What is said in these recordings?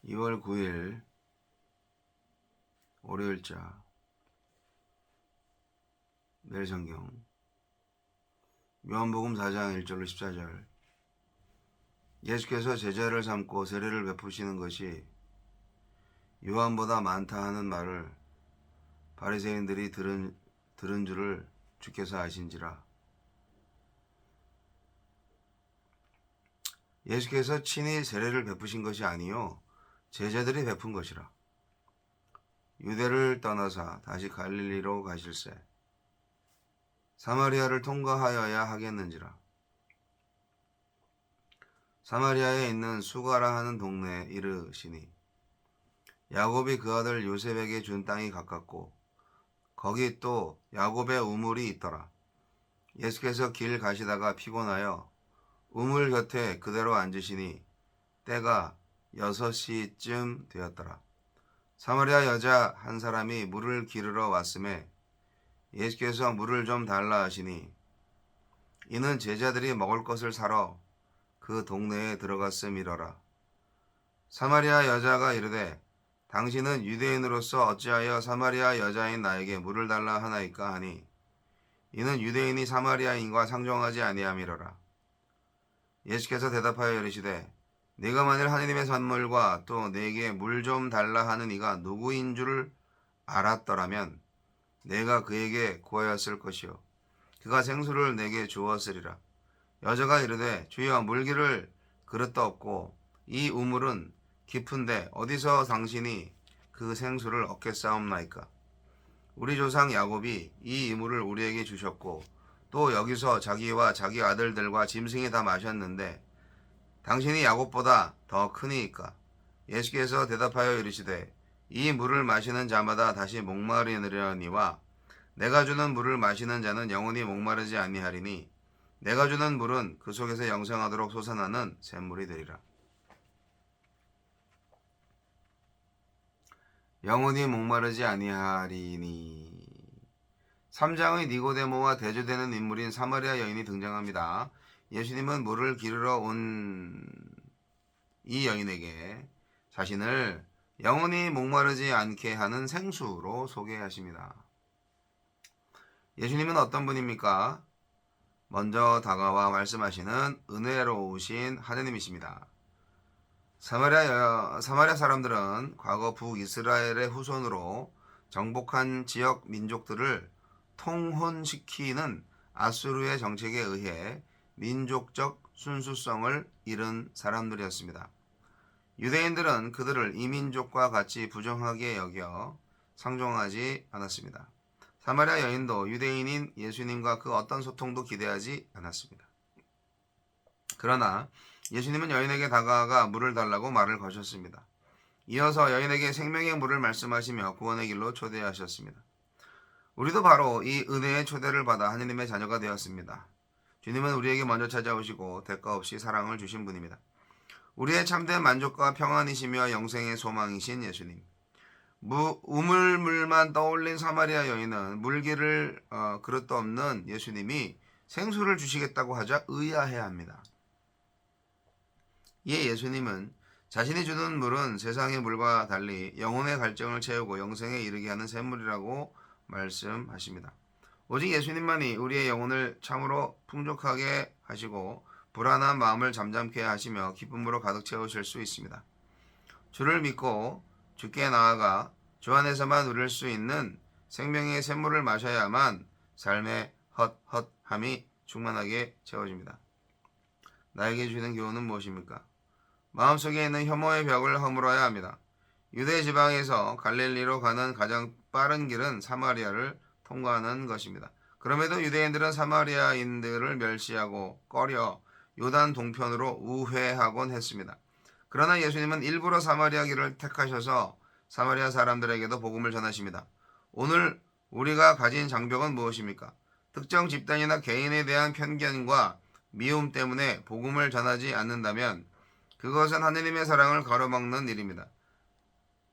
2월 9일 월요일자 매일 성경 요한복음 4장 1절로 14절. 예수께서 제자를 삼고 세례를 베푸시는 것이 요한보다 많다 하는 말을 바리새인들이 들은 줄을 주께서 아신지라. 예수께서 친히 세례를 베푸신 것이 아니요 제자들이 베푼 것이라. 유대를 떠나사 다시 갈릴리로 가실새 사마리아를 통과하여야 하겠는지라. 사마리아에 있는 수가라 하는 동네에 이르시니 야곱이 그 아들 요셉에게 준 땅이 가깝고 거기 또 야곱의 우물이 있더라. 예수께서 길 가시다가 피곤하여 우물 곁에 그대로 앉으시니 때가 6시쯤 되었더라. 사마리아 여자 한 사람이 물을 기르러 왔음에 예수께서 물을 좀 달라 하시니 이는 제자들이 먹을 것을 사러 그 동네에 들어갔음이러라. 사마리아 여자가 이르되 당신은 유대인으로서 어찌하여 사마리아 여자인 나에게 물을 달라 하나이까 하니 이는 유대인이 사마리아인과 상종하지 아니함이러라. 예수께서 대답하여 이르시되 네가 만일 하느님의 선물과 또 내게 물 좀 달라 하는 이가 누구인 줄을 알았더라면 내가 그에게 구하였을 것이요 그가 생수를 내게 주었으리라. 여자가 이르되 주여 물기를 그릇도 없고 이 우물은 깊은데 어디서 당신이 그 생수를 얻겠사옵나이까. 우리 조상 야곱이 이 이물을 우리에게 주셨고 또 여기서 자기와 자기 아들들과 짐승이 다 마셨는데 당신이 야곱보다 더 크니이까. 예수께서 대답하여 이르시되 이 물을 마시는 자마다 다시 목마르느니와 내가 주는 물을 마시는 자는 영원히 목마르지 아니하리니 내가 주는 물은 그 속에서 영생하도록 솟아나는 샘물이 되리라. 영원히 목마르지 아니하리니. 3장의 니고데모와 대조되는 인물인 사마리아 여인이 등장합니다. 예수님은 물을 기르러 온 이 여인에게 자신을 영원히 목마르지 않게 하는 생수로 소개하십니다. 예수님은 어떤 분입니까? 먼저 다가와 말씀하시는 은혜로우신 하느님이십니다. 사마리아 사람들은 과거 북이스라엘의 후손으로 정복한 지역 민족들을 통혼시키는 아수르의 정책에 의해 민족적 순수성을 잃은 사람들이었습니다. 유대인들은 그들을 이민족과 같이 부정하게 여겨 상종하지 않았습니다. 사마리아 여인도 유대인인 예수님과 그 어떤 소통도 기대하지 않았습니다. 그러나 예수님은 여인에게 다가가 물을 달라고 말을 거셨습니다. 이어서 여인에게 생명의 물을 말씀하시며 구원의 길로 초대하셨습니다. 우리도 바로 이 은혜의 초대를 받아 하느님의 자녀가 되었습니다. 주님은 우리에게 먼저 찾아오시고 대가 없이 사랑을 주신 분입니다. 우리의 참된 만족과 평안이시며 영생의 소망이신 예수님. 우물물만 떠올린 사마리아 여인은 물기를 그릇도 없는 예수님이 생수를 주시겠다고 하자 의아해합니다. 이에 예수님은 자신이 주는 물은 세상의 물과 달리 영혼의 갈증을 채우고 영생에 이르게 하는 샘물이라고 말씀하십니다. 오직 예수님만이 우리의 영혼을 참으로 풍족하게 하시고 불안한 마음을 잠잠케 하시며 기쁨으로 가득 채우실 수 있습니다. 주를 믿고 주께 나아가 주 안에서만 누릴 수 있는 생명의 샘물을 마셔야만 삶의 헛헛함이 충만하게 채워집니다. 나에게 주는 교훈은 무엇입니까? 마음속에 있는 혐오의 벽을 허물어야 합니다. 유대 지방에서 갈릴리로 가는 가장 빠른 길은 사마리아를 통과하는 것입니다. 그럼에도 유대인들은 사마리아인들을 멸시하고 꺼려 요단 동편으로 우회하곤 했습니다. 그러나 예수님은 일부러 사마리아 길을 택하셔서 사마리아 사람들에게도 복음을 전하십니다. 오늘 우리가 가진 장벽은 무엇입니까? 특정 집단이나 개인에 대한 편견과 미움 때문에 복음을 전하지 않는다면 그것은 하느님의 사랑을 가로막는 일입니다.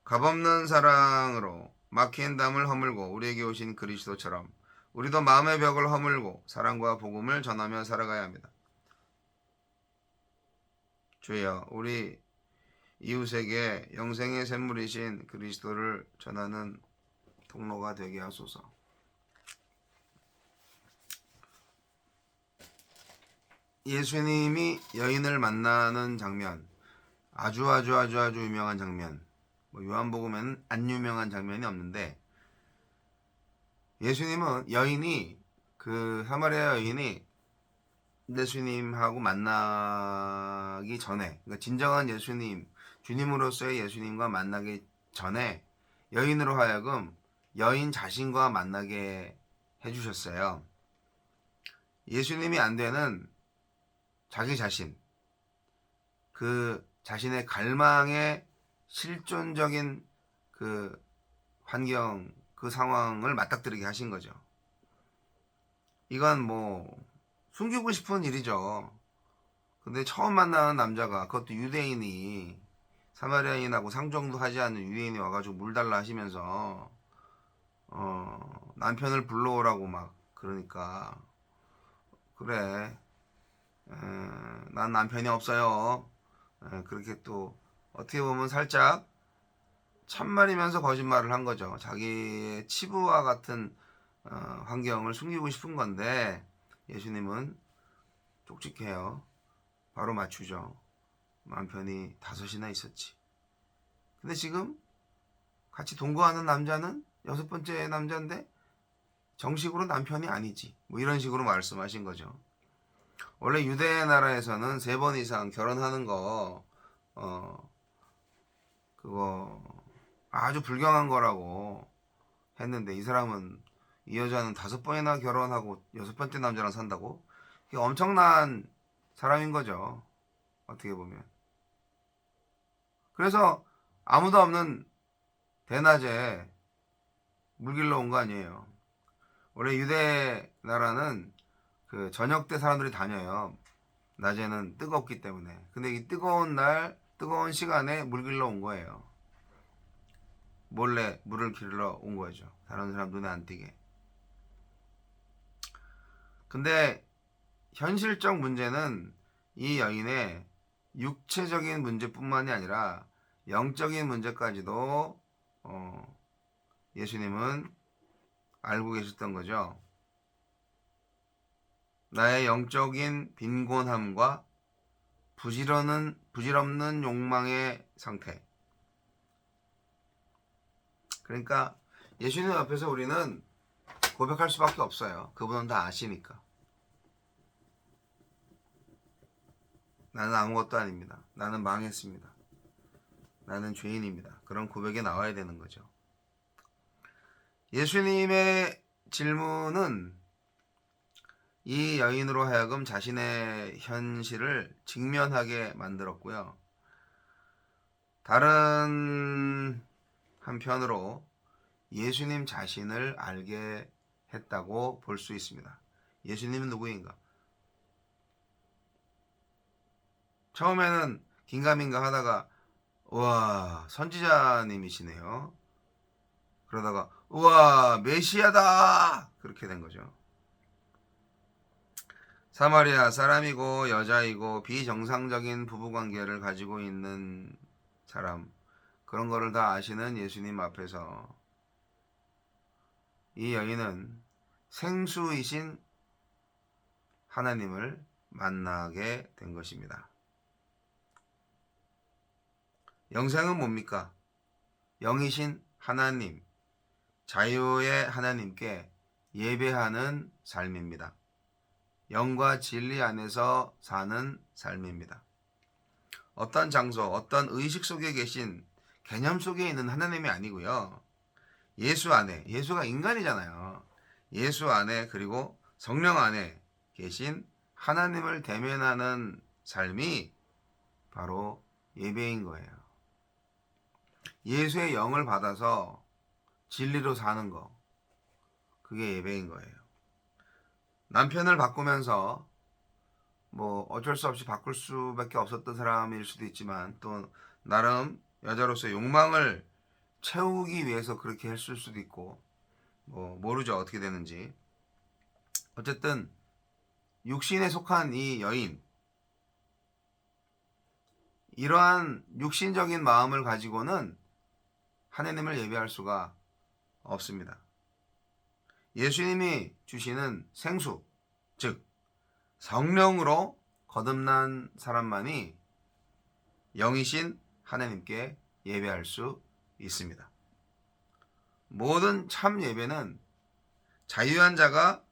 값없는 사랑으로 막힌 담을 허물고 우리에게 오신 그리스도처럼 우리도 마음의 벽을 허물고 사랑과 복음을 전하며 살아가야 합니다. 주여, 우리 이웃에게 영생의 샘물이신 그리스도를 전하는 통로가 되게 하소서. 예수님이 여인을 만나는 장면, 아주 유명한 장면. 뭐 요한복음에는 안 유명한 장면이 없는데, 예수님은 그 사마리아 여인이 예수님하고 만나기 전에, 그러니까 진정한 예수님, 주님으로서의 예수님과 만나기 전에 여인으로 하여금 여인 자신과 만나게 해주셨어요. 예수님이 안 되는 자기 자신, 그 자신의 갈망의 실존적인 그 환경, 그 상황을 맞닥뜨리게 하신 거죠. 이건 뭐 숨기고 싶은 일이죠. 근데 처음 만나는 남자가, 그것도 유대인이, 사마리아인하고 상종도 하지 않는 유대인이 와가지고 물 달라 하시면서 남편을 불러오라고 막 그러니까, 그래, 난 남편이 없어요. 그렇게 또 어떻게 보면 살짝 참말이면서 거짓말을 한 거죠. 자기의 치부와 같은 환경을 숨기고 싶은 건데, 예수님은 쪽집게요. 바로 맞추죠. 남편이 5이나 있었지. 근데 지금 같이 동거하는 남자는 6번째 남자인데 정식으로 남편이 아니지. 뭐 이런 식으로 말씀하신 거죠. 원래 유대 나라에서는 3번 이상 결혼하는 거 그거 아주 불경한 거라고 했는데, 이 사람은, 이 여자는 5번이나 결혼하고 6번째 남자랑 산다고? 이게 엄청난 사람인 거죠. 어떻게 보면. 그래서 아무도 없는 대낮에 물길로 온 거 아니에요. 원래 유대 나라는 그 저녁 때 사람들이 다녀요. 낮에는 뜨겁기 때문에. 근데 이 뜨거운 날, 뜨거운 시간에 물길로 온 거예요. 몰래 물을 길러 온 거죠. 다른 사람 눈에 안 띄게. 근데 현실적 문제는 이 여인의 육체적인 문제뿐만이 아니라 영적인 문제까지도 예수님은 알고 계셨던 거죠. 나의 영적인 빈곤함과 부질없는 욕망의 상태. 그러니까 예수님 앞에서 우리는 고백할 수밖에 없어요. 그분은 다 아시니까. 나는 아무것도 아닙니다. 나는 망했습니다. 나는 죄인입니다. 그런 고백이 나와야 되는 거죠. 예수님의 질문은 이 여인으로 하여금 자신의 현실을 직면하게 만들었고요. 다른 한편으로 예수님 자신을 알게 했다고 볼 수 있습니다. 예수님은 누구인가? 처음에는 긴가민가 하다가, 우와, 선지자님이시네요. 그러다가 우와, 메시아다, 그렇게 된 거죠. 사마리아 사람이고 여자이고 비정상적인 부부관계를 가지고 있는 사람, 그런 거를 다 아시는 예수님 앞에서 이 여인은 생수이신 하나님을 만나게 된 것입니다. 영생은 뭡니까? 영이신 하나님, 자유의 하나님께 예배하는 삶입니다. 영과 진리 안에서 사는 삶입니다. 어떤 장소, 어떤 의식 속에 계신 개념 속에 있는 하나님이 아니고요. 예수 안에, 예수가 인간이잖아요. 예수 안에, 그리고 성령 안에 계신 하나님을 대면하는 삶이 바로 예배인 거예요. 예수의 영을 받아서 진리로 사는 거, 그게 예배인 거예요. 남편을 바꾸면서 뭐 어쩔 수 없이 바꿀 수밖에 없었던 사람일 수도 있지만, 또 나름 여자로서 욕망을 채우기 위해서 그렇게 했을 수도 있고, 뭐 모르죠, 어떻게 되는지. 어쨌든 육신에 속한 이 여인, 이러한 육신적인 마음을 가지고는 하나님을 예배할 수가 없습니다. 예수님이 주시는 생수, 즉 성령으로 거듭난 사람만이 영이신 하나님께 예배할 수 있습니다. 모든 참 예배는 자유한 자가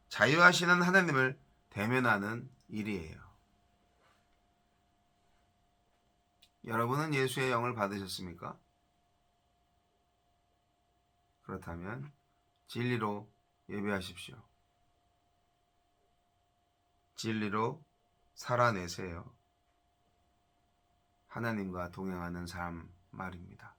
자유하시는 하나님을 대면하는 일이에요. 여러분은 예수의 영을 받으셨습니까? 그렇다면 진리로 예배하십시오. 진리로 살아내세요. 하나님과 동행하는 삶 말입니다.